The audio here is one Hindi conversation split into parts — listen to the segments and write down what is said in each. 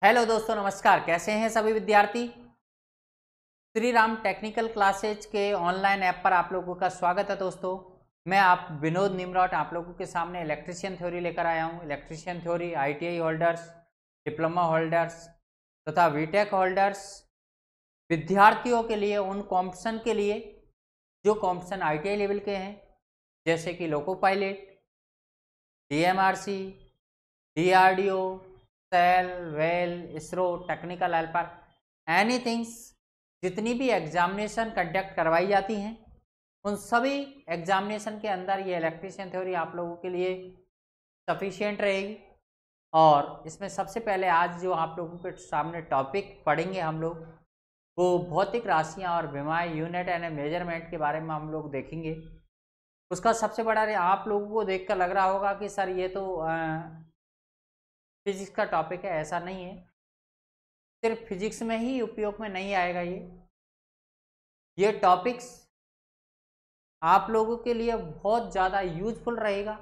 हेलो दोस्तों, नमस्कार। कैसे हैं सभी विद्यार्थी। श्री राम टेक्निकल क्लासेज के ऑनलाइन ऐप पर आप लोगों का स्वागत है। दोस्तों, मैं आप विनोद निमरौट आप लोगों के सामने इलेक्ट्रीशियन थ्योरी लेकर आया हूं। Electrician theory ITI holders, diploma holders तथा बीटेक होल्डर्स विद्यार्थियों के लिए, उन कॉम्पिटिशन के लिए जो कॉम्पिटिशन आईटीआई लेवल के हैं, जैसे कि loco pilot, DMRC, DRDO, SAIL, वेल, इसरो, टेक्निकल हेल्पर, एनीथिंग्स, जितनी भी एग्जामिनेशन कंडक्ट करवाई जाती हैं, उन सभी एग्जामिनेशन के अंदर ये इलेक्ट्रीशियन थ्योरी आप लोगों के लिए सफिशिएंट रहेगी। और इसमें सबसे पहले आज जो आप लोगों के सामने टॉपिक पढ़ेंगे हम लोग, वो भौतिक राशियां और विमाएं, यूनिट एंड मेजरमेंट के बारे में हम लोग देखेंगे। उसका सबसे बड़ा आप लोगों को देखकर लग रहा होगा कि सर ये तो फिजिक्स का टॉपिक है। ऐसा नहीं है, सिर्फ फिजिक्स में ही उपयोग में नहीं आएगा। ये टॉपिक्स आप लोगों के लिए बहुत ज़्यादा यूजफुल रहेगा।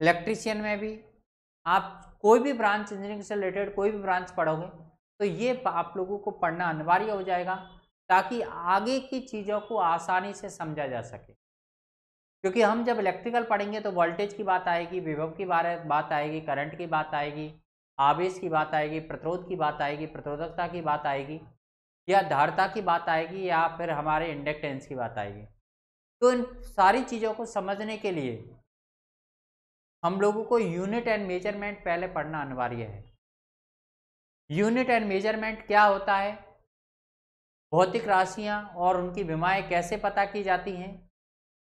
इलेक्ट्रीशियन में भी आप कोई भी ब्रांच, इंजीनियरिंग से रिलेटेड कोई भी ब्रांच पढ़ोगे तो ये आप लोगों को पढ़ना अनिवार्य हो जाएगा, ताकि आगे की चीज़ों को आसानी से समझा जा सके। क्योंकि हम जब इलेक्ट्रिकल पढ़ेंगे तो वोल्टेज की बात आएगी, विभव की बात आएगी, करंट की बात आएगी, आवेश की बात आएगी, प्रतिरोध की बात आएगी, प्रतिरोधकता की बात आएगी, या धारिता की बात आएगी, या फिर हमारे इंडक्टेंस की बात आएगी। तो इन सारी चीज़ों को समझने के लिए हम लोगों को यूनिट एंड मेजरमेंट पहले पढ़ना अनिवार्य है। यूनिट एंड मेजरमेंट क्या होता है, भौतिक राशियां और उनकी विमाएं कैसे पता की जाती हैं,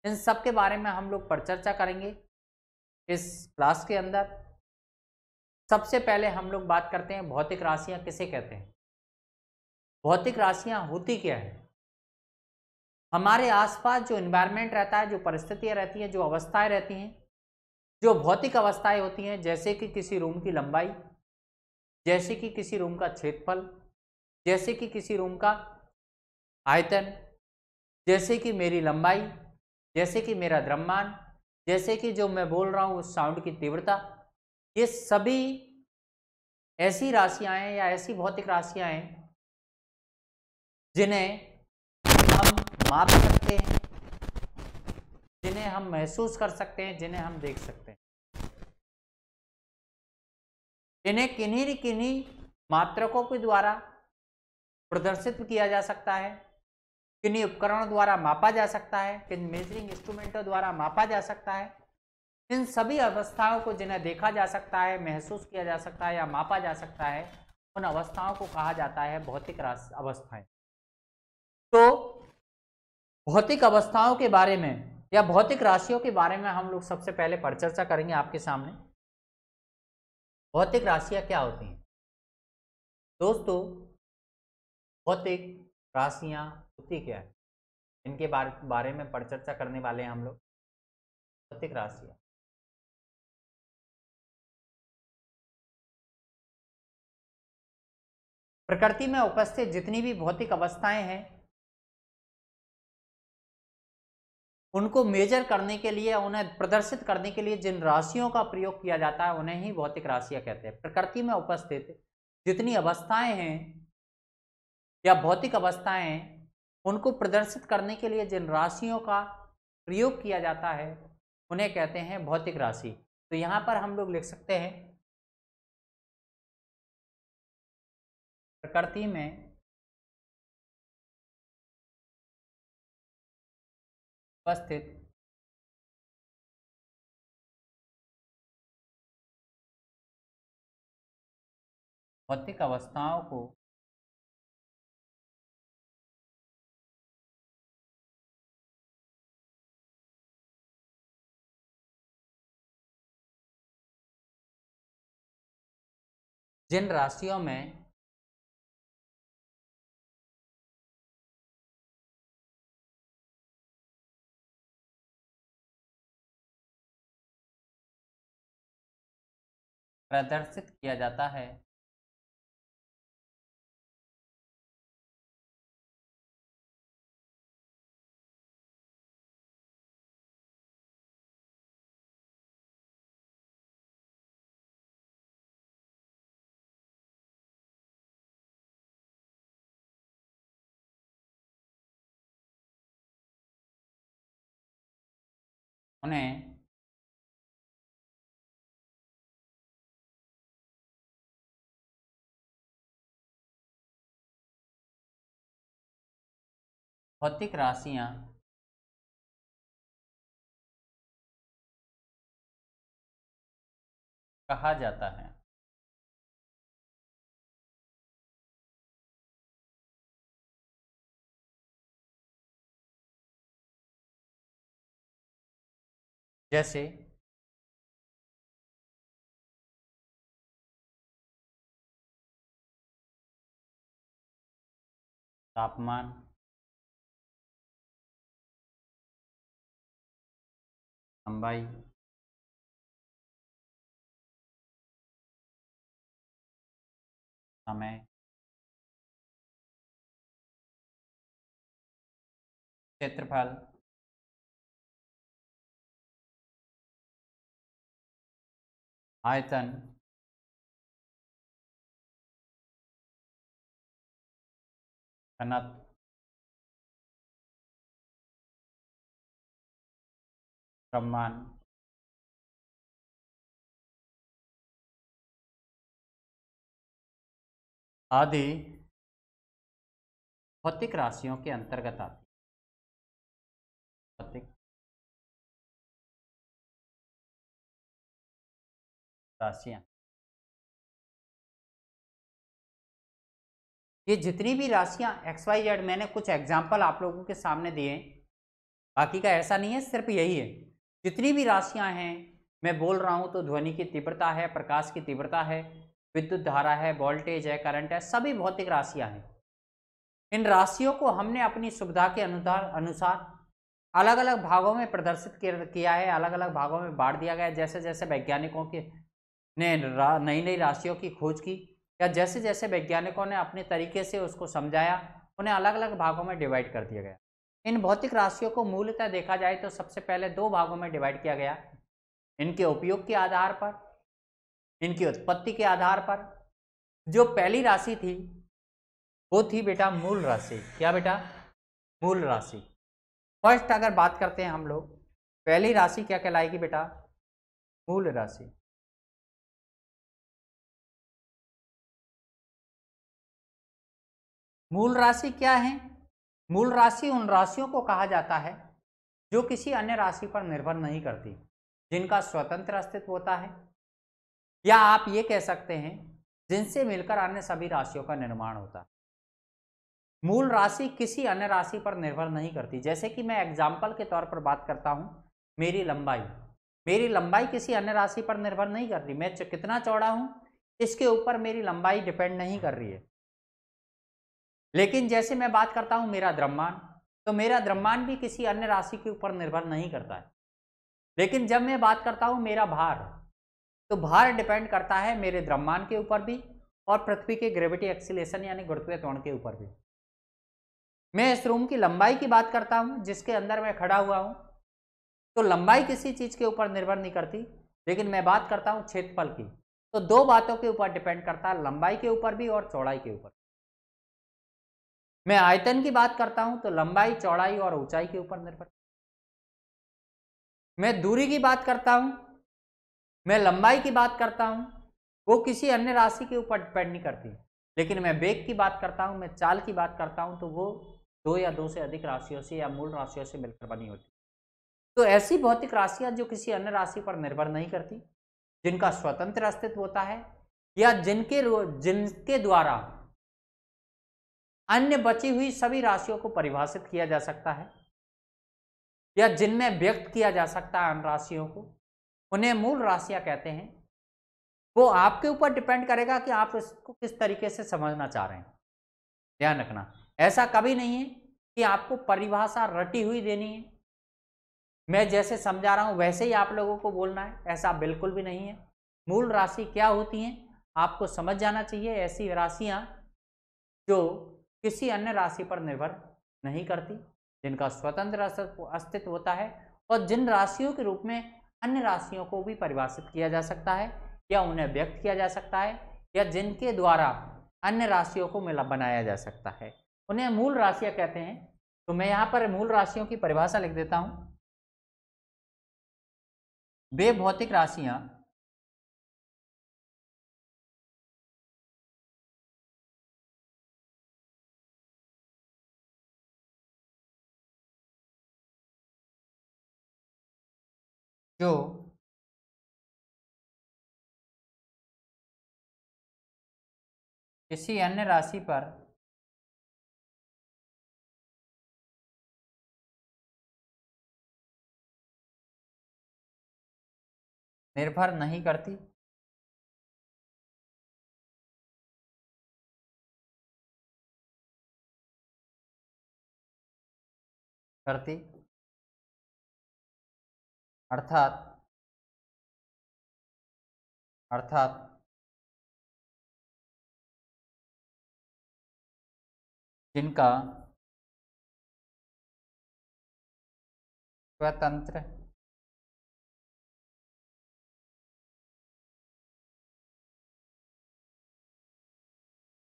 इन सब के बारे में हम लोग पर चर्चा करेंगे इस क्लास के अंदर। सबसे पहले हम लोग बात करते हैं भौतिक राशियां किसे कहते हैं। भौतिक राशियां होती क्या है। हमारे आसपास जो एनवायरनमेंट रहता है, जो परिस्थितियां रहती हैं, जो अवस्थाएं रहती हैं, जो भौतिक अवस्थाएं होती हैं, जैसे कि किसी रूम की लंबाई, जैसे कि किसी रूम का क्षेत्रफल, जैसे कि किसी रूम का आयतन, जैसे कि मेरी लंबाई, जैसे कि मेरा द्रव्यमान, जैसे कि जो मैं बोल रहा हूँ उस साउंड की तीव्रता, ये सभी ऐसी राशियां हैं या ऐसी भौतिक राशियां हैं जिन्हें हम माप सकते हैं, जिन्हें हम महसूस कर सकते हैं, जिन्हें हम देख सकते हैं। इन्हें किन्हीं न किन्हीं मात्रकों के द्वारा प्रदर्शित किया जा सकता है, किन्हीं उपकरणों द्वारा मापा जा सकता है, किन मेजरिंग इंस्ट्रूमेंटों द्वारा मापा जा सकता है। इन सभी अवस्थाओं को जिन्हें देखा जा सकता है, महसूस किया जा सकता है या मापा जा सकता है, उन अवस्थाओं को कहा जाता है भौतिक अवस्थाएं। तो भौतिक अवस्थाओं के बारे में या भौतिक राशियों के बारे में हम लोग सबसे पहले परिचर्चा करेंगे आपके सामने। भौतिक राशियां क्या होती हैं दोस्तों। भौतिक राशियां होती क्या है, इनके बारे में परिचर्चा करने वाले हैं हम लोग। भौतिक राशियां प्रकृति में उपस्थित जितनी भी भौतिक अवस्थाएं हैं, उनको मेजर करने के लिए, उन्हें प्रदर्शित करने के लिए जिन राशियों का प्रयोग किया जाता है, उन्हें ही भौतिक राशियां कहते हैं। प्रकृति में उपस्थित जितनी अवस्थाएं हैं या भौतिक अवस्थाएं हैं, उनको प्रदर्शित करने के लिए जिन राशियों का प्रयोग किया जाता है, उन्हें कहते हैं भौतिक राशि। तो यहाँ पर हम लोग लिख सकते हैं, प्रकृति में उपस्थित भौतिक अवस्थाओं को जिन राशियों में प्रदर्शित किया जाता है, उन्हें भौतिक राशियां कहा जाता है। जैसे तापमान, लंबाई, समय, क्षेत्रफल, आयतन, घनत्व, द्रव्यमान, आदि भौतिक राशियों के अंतर्गत आती है। भौतिक राशियां, ये जितनी भी राशियां एक्स वाई जेड, मैंने कुछ एग्जाम्पल आप लोगों के सामने दिए हैं, बाकी का ऐसा नहीं है, सिर्फ यही है। जितनी भी राशियां हैं मैं बोल रहा हूं, तो ध्वनि की तीव्रता है, प्रकाश की तीव्रता है, विद्युत धारा है, वोल्टेज है, करंट है, सभी भौतिक राशियां हैं। इन राशियों को हमने अपनी सुविधा के अनुसार अलग अलग भागों में प्रदर्शित किया है, अलग अलग भागों में बांट दिया गया है। जैसे जैसे वैज्ञानिकों के ने नई नई राशियों की खोज की, या जैसे जैसे वैज्ञानिकों ने अपने तरीके से उसको समझाया, उन्हें अलग अलग भागों में डिवाइड कर दिया गया। इन भौतिक राशियों को मूलतः देखा जाए तो सबसे पहले दो भागों में डिवाइड किया गया, इनके उपयोग के आधार पर, इनकी उत्पत्ति के आधार पर। जो पहली राशि थी वो थी बेटा मूल राशि। क्या बेटा? मूल राशि। फर्स्ट अगर बात करते हैं हम लोग, पहली राशि क्या कहलाएगी बेटा? मूल राशि। मूल राशि क्या है? मूल राशि उन राशियों को कहा जाता है जो किसी अन्य राशि पर निर्भर नहीं करती, जिनका स्वतंत्र अस्तित्व होता है, या आप ये कह सकते हैं जिनसे मिलकर अन्य सभी राशियों का निर्माण होता है। मूल राशि किसी अन्य राशि पर निर्भर नहीं करती। जैसे कि मैं एग्जाम्पल के तौर पर बात करता हूं, मेरी लंबाई, मेरी लंबाई किसी अन्य राशि पर निर्भर नहीं कर रही। मैं कितना चौड़ा हूं इसके ऊपर मेरी लंबाई डिपेंड नहीं कर रही है। लेकिन जैसे मैं बात करता हूं मेरा द्रव्यमान, तो मेरा द्रव्यमान भी किसी अन्य राशि के ऊपर निर्भर नहीं करता है। लेकिन जब मैं बात करता हूं मेरा भार, तो भार डिपेंड करता है मेरे द्रव्यमान के ऊपर भी और पृथ्वी के ग्रेविटी एक्सीलेशन यानी गुरुत्वीय त्वरण के ऊपर भी। मैं इस रूम की लंबाई की बात करता हूं जिसके अंदर मैं खड़ा हुआ हूं, तो लंबाई किसी चीज के ऊपर निर्भर नहीं करती। लेकिन मैं बात करता हूं क्षेत्रफल की, तो दो बातों के ऊपर डिपेंड करता है, लंबाई के ऊपर भी और चौड़ाई के ऊपर। मैं आयतन की बात करता हूं तो लंबाई, चौड़ाई और ऊंचाई के ऊपर निर्भर। मैं दूरी की बात करता हूं, मैं लंबाई की बात करता हूं, वो किसी अन्य राशि के ऊपर डिपेंड नहीं करती। लेकिन मैं वेग की बात करता हूं, मैं चाल की बात करता हूं, तो वो दो या दो से अधिक राशियों से या मूल राशियों से मिलकर बनी होती। तो ऐसी भौतिक राशियां जो किसी अन्य राशि पर निर्भर नहीं करती, जिनका स्वतंत्र अस्तित्व होता है, या जिनके द्वारा अन्य बची हुई सभी राशियों को परिभाषित किया जा सकता है, या जिनमें व्यक्त किया जा सकता है अन्य राशियों को, उन्हें मूल राशियां कहते हैं। वो आपके ऊपर डिपेंड करेगा कि आप इसको किस तरीके से समझना चाह रहे हैं। ध्यान रखना, ऐसा कभी नहीं है कि आपको परिभाषा रटी हुई देनी है, मैं जैसे समझा रहा हूं वैसे ही आप लोगों को बोलना है, ऐसा बिल्कुल भी नहीं है। मूल राशि क्या होती हैं आपको समझ जाना चाहिए। ऐसी राशियां जो किसी अन्य राशि पर निर्भर नहीं करती, जिनका स्वतंत्र अस्तित्व होता है, और जिन राशियों के रूप में अन्य राशियों को भी परिभाषित किया जा सकता है या उन्हें व्यक्त किया जा सकता है, या जिनके द्वारा अन्य राशियों को बनाया जा सकता है, उन्हें मूल राशियां कहते हैं। तो मैं यहाँ पर मूल राशियों की परिभाषा लिख देता हूँ। वे भौतिक राशियां जो किसी अन्य राशि पर निर्भर नहीं करती, करती अर्थात अर्थात जिनका स्वतंत्र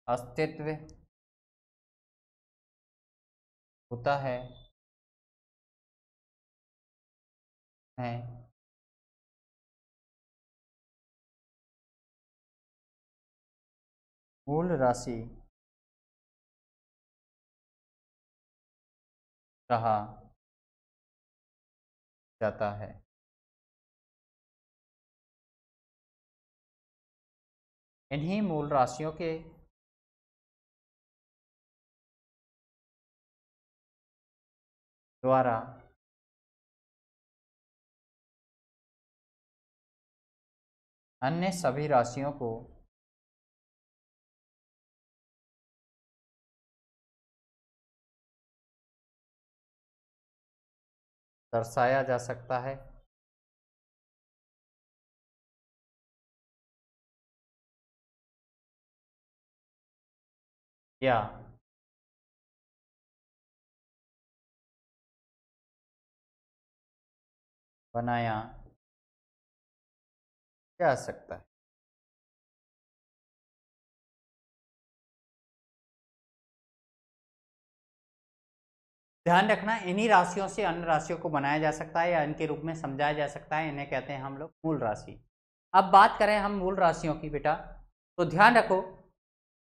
अस्तित्व होता है मूल राशि कहा जाता है। इन्हीं मूल राशियों के द्वारा अन्य सभी राशियों को दर्शाया जा सकता है या बनाया जा सकता है। ध्यान रखना, इन्हीं राशियों से अन्य राशियों को बनाया जा सकता है या इनके रूप में समझाया जा सकता है। इन्हें कहते हैं हम लोग मूल राशि। अब बात करें हम मूल राशियों की बेटा, तो ध्यान रखो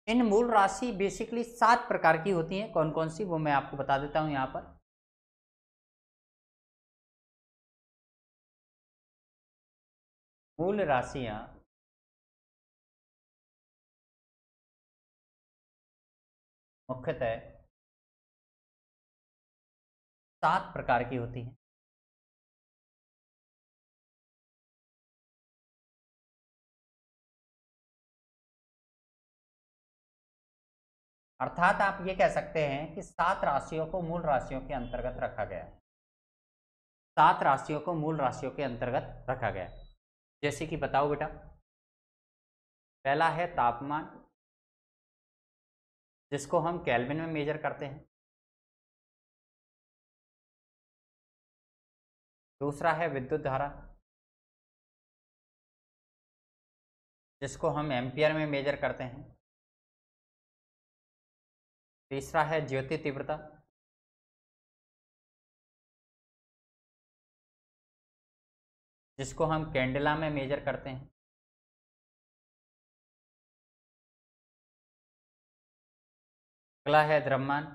इन मूल राशि बेसिकली 7 प्रकार की होती हैं। कौन कौन सी वो मैं आपको बता देता हूं यहाँ पर। मूल राशियां मुख्यतः 7 प्रकार की होती हैं। अर्थात आप ये कह सकते हैं कि 7 राशियों को मूल राशियों के अंतर्गत रखा गया। 7 राशियों को मूल राशियों के अंतर्गत रखा गया। जैसे कि बताओ बेटा, पहला है तापमान, जिसको हम केल्विन में मेजर करते हैं। दूसरा है विद्युत धारा, जिसको हम एम्पियर में मेजर करते हैं। तीसरा है ज्योति तीव्रता, जिसको हम कैंडेला में मेजर करते हैं। अगला है द्रव्यमान,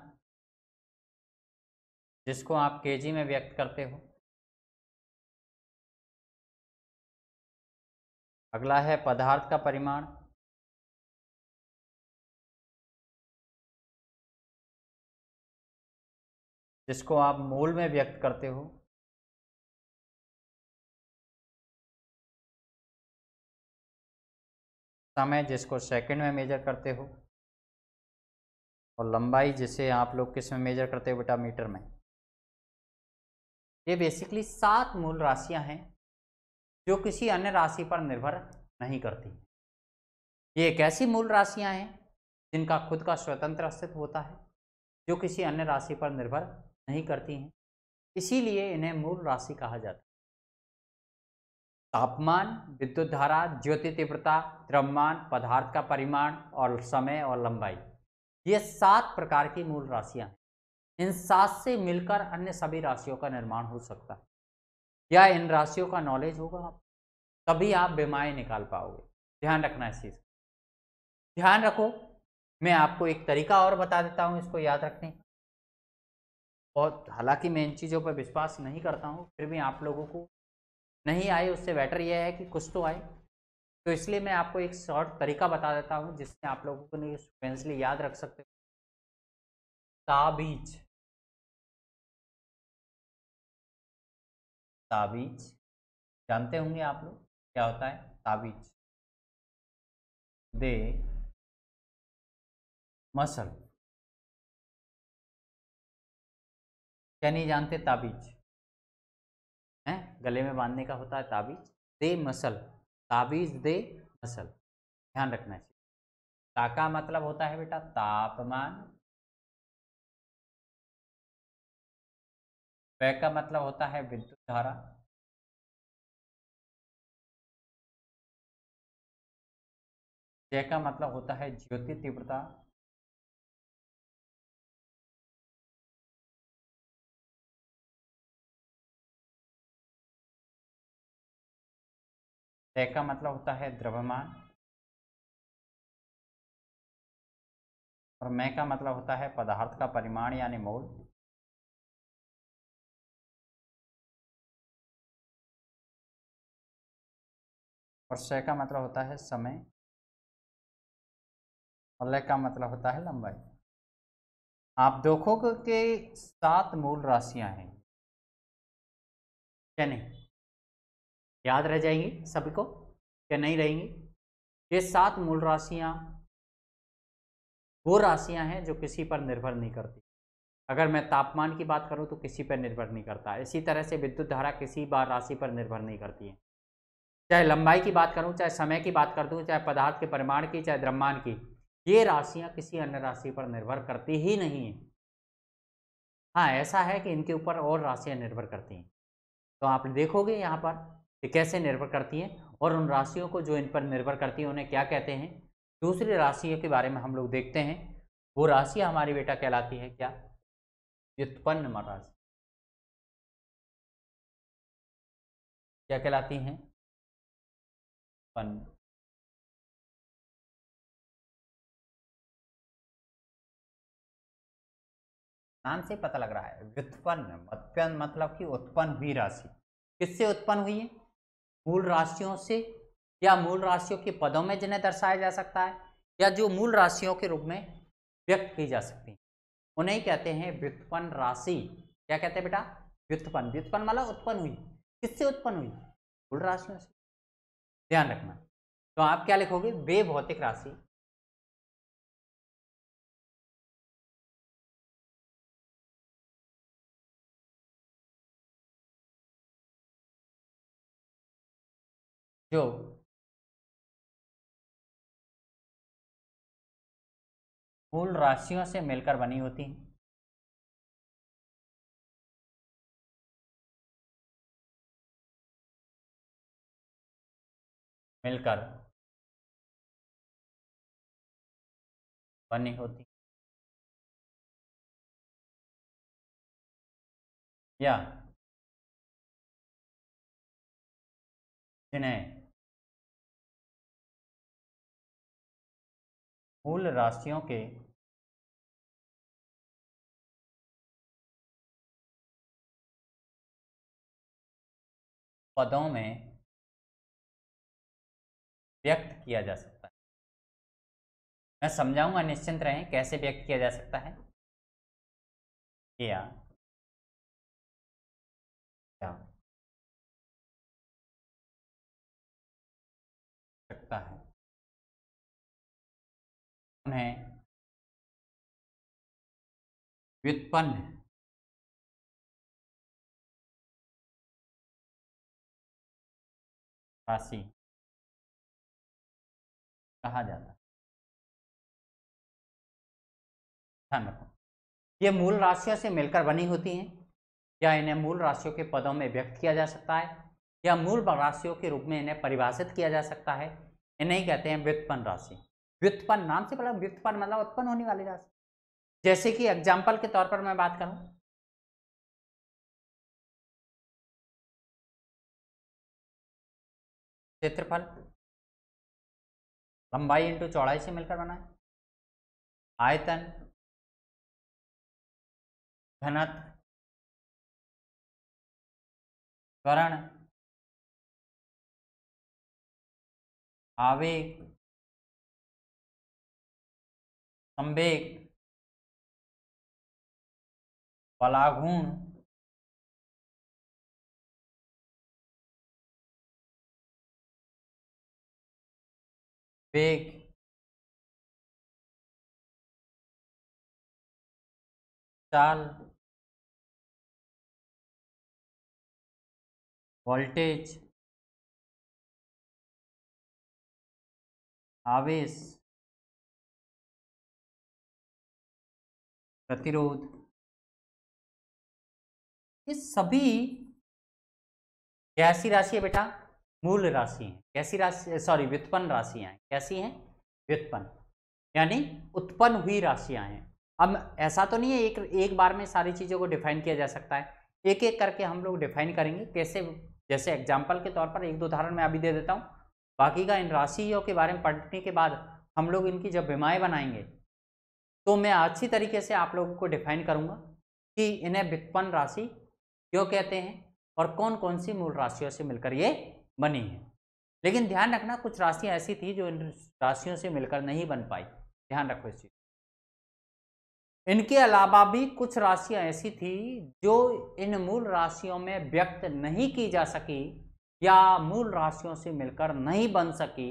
जिसको आप केजी में व्यक्त करते हो। अगला है पदार्थ का परिमाण, जिसको आप मोल में व्यक्त करते हो। समय, जिसको सेकंड में मेजर करते हो। और लंबाई, जिसे आप लोग किस में मेजर करते हो बेटा, मीटर में। ये बेसिकली 7 मूल राशियां हैं जो किसी अन्य राशि पर निर्भर नहीं करती। ये एक ऐसी मूल राशियां हैं जिनका खुद का स्वतंत्र अस्तित्व होता है, जो किसी अन्य राशि पर निर्भर नहीं करती हैं। इसीलिए इन्हें मूल राशि कहा जाता है। तापमान, विद्युत धारा, ज्योति तीव्रता, द्रव्यमान, पदार्थ का परिमाण और समय और लंबाई, ये 7 प्रकार की मूल राशियां हैं। इन 7 से मिलकर अन्य सभी राशियों का निर्माण हो सकता है। या इन राशियों का नॉलेज होगा तभी आप बीमाएँ निकाल पाओगे। ध्यान रखना इस चीज़ का। ध्यान रखो, मैं आपको एक तरीका और बता देता हूँ इसको याद रखने का। और हालाँकि मैं इन चीज़ों पर विश्वास नहीं करता हूँ, फिर भी आप लोगों को नहीं आए उससे बेटर ये है कि कुछ तो आए। तो इसलिए मैं आपको एक शॉर्ट तरीका बता देता हूँ जिससे आप लोगों को नहीं फ्रेंड्सली याद रख सकते हो। ताबीज। ताबीज जानते होंगे आप लोग क्या होता है ताबीज। दे मसल। क्या नहीं जानते ताबीज हैं? गले में बांधने का होता है ताबीज। दे मसल। ताबीज दे मसल। ध्यान रखना चाहिए। ता का मतलब होता है बेटा तापमान। वै का मतलब होता है विद्युत धारा। जय का मतलब होता है ज्योति तीव्रता। तय का मतलब होता है द्रव्यमान। और मैं का मतलब होता है पदार्थ का परिमाण यानी मोल। और श का मतलब होता है समय। और ल का मतलब होता है लंबाई। आप देखोगे कि 7 मूल राशियां हैं क्या नहीं? याद रह जाएंगी सभी को क्या नहीं रहेंगी? ये 7 मूल राशियां वो राशियां हैं जो किसी पर निर्भर नहीं करती। अगर मैं तापमान की बात करूं तो किसी पर निर्भर नहीं करता। इसी तरह से विद्युत धारा किसी बार राशि पर निर्भर नहीं करती है। चाहे लंबाई की बात करूं, चाहे समय की बात कर दूं, चाहे पदार्थ के परिमाण की, चाहे द्रव्यमान की, ये राशियां किसी अन्य राशि पर निर्भर करती ही नहीं है। हाँ, ऐसा है कि इनके ऊपर और राशियां निर्भर करती हैं। तो आप देखोगे यहाँ पर कि कैसे निर्भर करती हैं और उन राशियों को जो इन पर निर्भर करती हैं उन्हें क्या कहते हैं। दूसरी राशियों के बारे में हम लोग देखते हैं। वो राशियां हमारी बेटा कहलाती है क्या? व्युत्पन्न राशि। क्या कहलाती हैं? व्युत्पन्न। नाम से पता लग रहा है व्युत्पन्न। व्युत्पन्न मतलब कि उत्पन्न हुई राशि। किससे उत्पन्न हुई है? मूल राशियों से, या मूल राशियों के पदों में जिन्हें दर्शाया जा सकता है, या जो मूल राशियों के रूप में व्यक्त की जा सकती है, उन्हें कहते हैं व्युत्पन्न राशि। क्या कहते हैं बेटा? व्युत्पन्न। व्युत्पन्न मतलब उत्पन्न हुई। किससे उत्पन्न हुई? मूल राशियों से। ध्यान रखना। तो आप क्या लिखोगे? वे भौतिक राशि जो मूल राशियों से मिलकर बनी होती हैं। मिलकर बनी होती, या जिन्हें मूल राशियों के पदों में व्यक्त किया जा सकता है। मैं समझाऊंगा, निश्चिंत रहें कैसे व्यक्त किया जा सकता है। किया जा सकता है। उन्हें व्युत्पन्न राशि कहा जाता है। ध्यान रखो, ये मूल राशियों से मिलकर बनी होती हैं, या इन्हें मूल राशियों के पदों में व्यक्त किया जा सकता है, या मूल राशियों के रूप में इन्हें परिभाषित किया जा सकता है। इन्हें ही कहते हैं व्युत्पन्न राशि। व्युत्पन्न नाम से पता, व्युत्पन्न मतलब उत्पन्न होने वाली राशि। जैसे कि एग्जाम्पल के तौर पर मैं बात करूं, क्षेत्रफल लंबाई इंटू चौड़ाई से मिलकर बना है। आयतन, घनत्व, त्वरण, आवेग, संवेग, बलाघूर्ण, वेग, चाल, वोल्टेज, आवेश, प्रतिरोध, ये सभी कैसी राशि है बेटा? मूल राशि है। कैसी राशि? सॉरी, व्युत्पन्न राशियां हैं। कैसी हैं? व्युत्पन्न, यानी उत्पन्न हुई राशियां हैं। अब ऐसा तो नहीं है एक बार में सारी चीज़ों को डिफाइन किया जा सकता है, एक एक करके हम लोग डिफाइन करेंगे। कैसे? जैसे एग्जाम्पल के तौर पर एक दो उदाहरण मैं अभी दे देता हूँ, बाकी का इन राशियों के बारे में पढ़ने के बाद हम लोग इनकी जब विमाएँ बनाएंगे तो मैं अच्छी तरीके से आप लोगों को डिफाइन करूँगा कि इन्हें व्युत्पन्न राशि क्यों कहते हैं और कौन कौन सी मूल राशियों से मिलकर ये बनी है। लेकिन ध्यान रखना, कुछ राशियाँ ऐसी थी जो इन राशियों से मिलकर नहीं बन पाई, ध्यान रखो इस चीज़। इनके अलावा भी कुछ राशियां ऐसी थी जो इन मूल राशियों में व्यक्त नहीं की जा सकी या मूल राशियों से मिलकर नहीं बन सकी।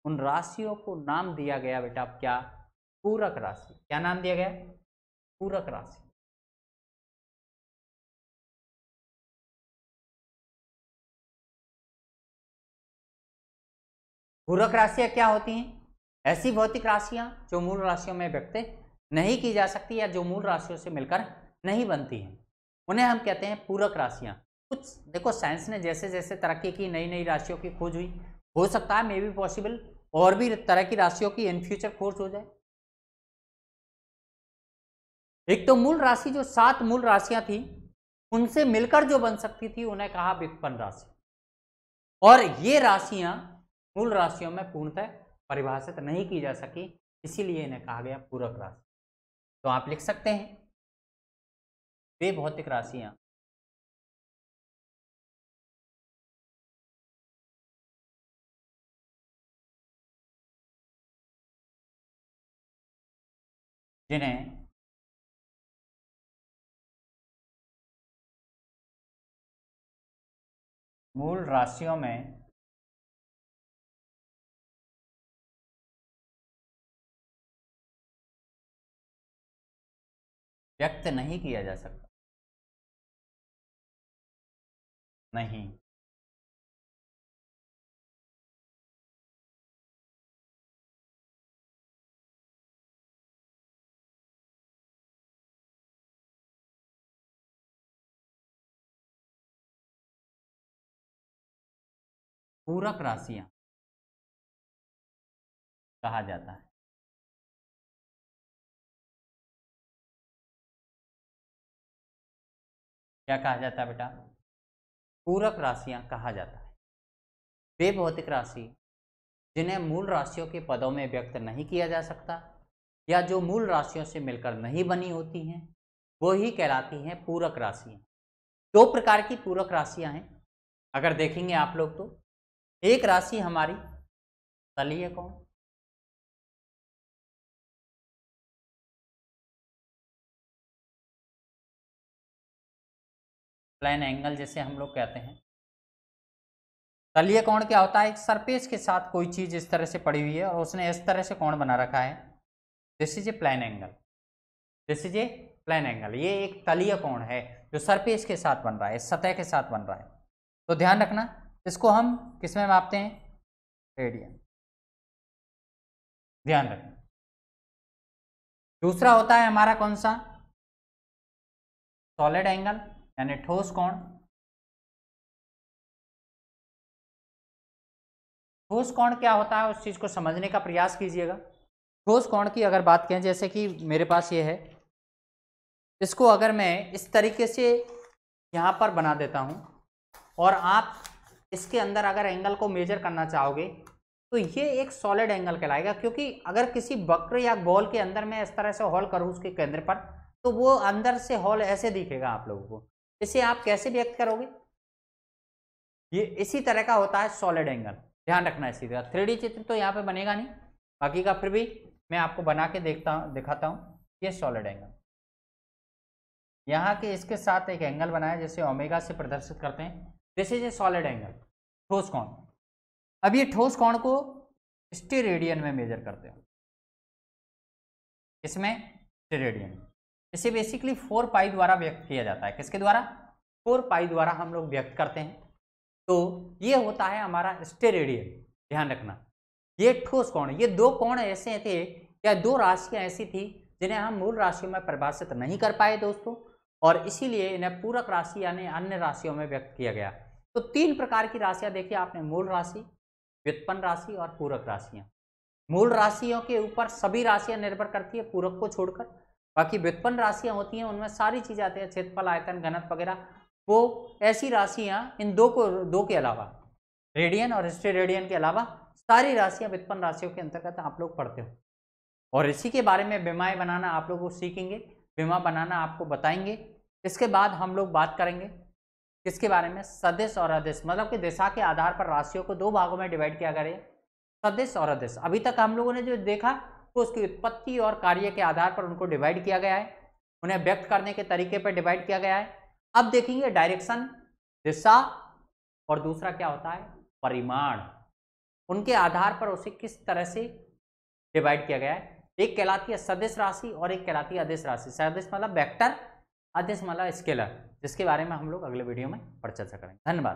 उन राशियों को नाम दिया गया बेटा क्या? पूरक राशि। क्या नाम दिया गया? पूरक राशि। पूरक राशियां क्या होती हैं? ऐसी भौतिक राशियां जो मूल राशियों में व्यक्त नहीं की जा सकती या जो मूल राशियों से मिलकर नहीं बनती हैं, उन्हें हम कहते हैं पूरक राशियां। कुछ देखो, साइंस ने जैसे जैसे तरक्की की, नई नई राशियों की खोज हुई, हो सकता है मे बी पॉसिबल और भी तरह की राशियों की इन फ्यूचर खोज हो जाए। एक तो मूल राशि, जो 7 मूल राशियां थी उनसे मिलकर जो बन सकती थी उन्हें कहा व्युत्पन्न राशि, और ये राशियां मूल राशियों में पूर्णतः परिभाषित नहीं की जा सकी, इसीलिए इन्हें कहा गया पूरक राशि। तो आप लिख सकते हैं वे भौतिक राशियां जिन्हें मूल राशियों में व्यक्त नहीं किया जा सकता। नहीं, पूरक राशियां कहा जाता है। क्या कहा जाता है बेटा? पूरक राशियां कहा जाता है। वे भौतिक राशि जिन्हें मूल राशियों के पदों में व्यक्त नहीं किया जा सकता या जो मूल राशियों से मिलकर नहीं बनी होती हैं, वो ही कहलाती हैं पूरक राशियां। 2 प्रकार की पूरक राशियां हैं, अगर देखेंगे आप लोग तो। एक राशि हमारी तलीय कोण, प्लेन एंगल जिसे हम लोग कहते हैं। तलीय कोण क्या होता है? एक सरफेस के साथ कोई चीज इस तरह से पड़ी हुई है और उसने इस तरह से कोण बना रखा है, this is a plane angle. This is a plane angle, ये एक तलीय कोण है जो सरफेस के साथ बन रहा है, सतह के साथ बन रहा है। तो ध्यान रखना, इसको हम किसमें मापते हैं? रेडियन। ध्यान रखना। दूसरा होता है हमारा कौन सा? सॉलिड एंगल, यानी ठोस कोण। ठोस कोण क्या होता है उस चीज को समझने का प्रयास कीजिएगा। ठोस कोण की अगर बात करें, जैसे कि मेरे पास ये है, इसको अगर मैं इस तरीके से यहाँ पर बना देता हूँ और आप इसके अंदर अगर एंगल को मेजर करना चाहोगे तो ये एक सॉलिड एंगल कहलाएगा, क्योंकि अगर किसी वक्र या बॉल के अंदर मैं इस तरह से होल करूँ उसके केंद्र पर, तो वो अंदर से होल ऐसे दिखेगा आप लोगों को। इसे आप कैसे व्यक्त करोगे? ये इसी तरह का होता है सॉलिड एंगल, ध्यान रखना इसी तरह। 3D चित्र तो यहाँ पे बनेगा नहीं, बाकी का फिर भी मैं आपको बना के दिखाता हूँ। ये सॉलिड एंगल यहाँ के इसके साथ एक एंगल बनाया जैसे ओमेगा से प्रदर्शित करते हैं। This is A solid angle, ठोस कोण। अब ये ठोस कोण को स्टेरेडियन में मेजर करते हैं, इसमें स्टेरेडियन। इसे बेसिकली 4 पाई द्वारा व्यक्त किया जाता है। किसके द्वारा? 4 पाई द्वारा हम लोग व्यक्त करते हैं। तो ये होता है हमारा स्टेरेडियन, ध्यान रखना। ये ठोस कोण, ये दो कोण ऐसे थे या दो राशियां ऐसी थी जिन्हें हम मूल राशियों में परिभाषित नहीं कर पाए दोस्तों, और इसीलिए इन्हें पूरक राशि यानी अन्य राशियों में व्यक्त किया गया। तो 3 प्रकार की राशियां देखी आपने, मूल राशि, व्युत्पन्न राशि और पूरक राशियां। मूल राशियों के ऊपर सभी राशियां निर्भर करती है पूरक को छोड़कर। बाकी व्युत्पन्न राशियां होती हैं उनमें सारी चीजें आती है, क्षेत्रफल, आयतन, घनत्व वगैरह। वो ऐसी राशियां इन दो के अलावा, रेडियन और स्टेरेडियन के अलावा सारी राशियां व्युत्पन्न राशियों के अंतर्गत आप लोग पढ़ते हो। और इसी के बारे में विमाएं बनाना आप लोग सीखेंगे, विमा बनाना आपको बताएंगे। इसके बाद हम लोग बात करेंगे किसके बारे में? सदिश और अदिश, मतलब कि दिशा के आधार पर राशियों को 2 भागों में डिवाइड किया गया है, सदिश और अदिश। अभी तक हम लोगों ने जो देखा वो उसकी उत्पत्ति और कार्य के आधार पर उनको डिवाइड किया गया है, उन्हें व्यक्त करने के तरीके पर डिवाइड किया गया है। अब देखेंगे डायरेक्शन, दिशा, और दूसरा क्या होता है? परिमाण। उनके आधार पर उसे किस तरह से डिवाइड किया गया है। एक कहलाती है सदिश राशि और एक कहलाती है अदिश राशि। सदिश मतलब वेक्टर, अदिश मतलब स्केलर, जिसके बारे में हम लोग अगले वीडियो में पर चर्चा करेंगे। धन्यवाद।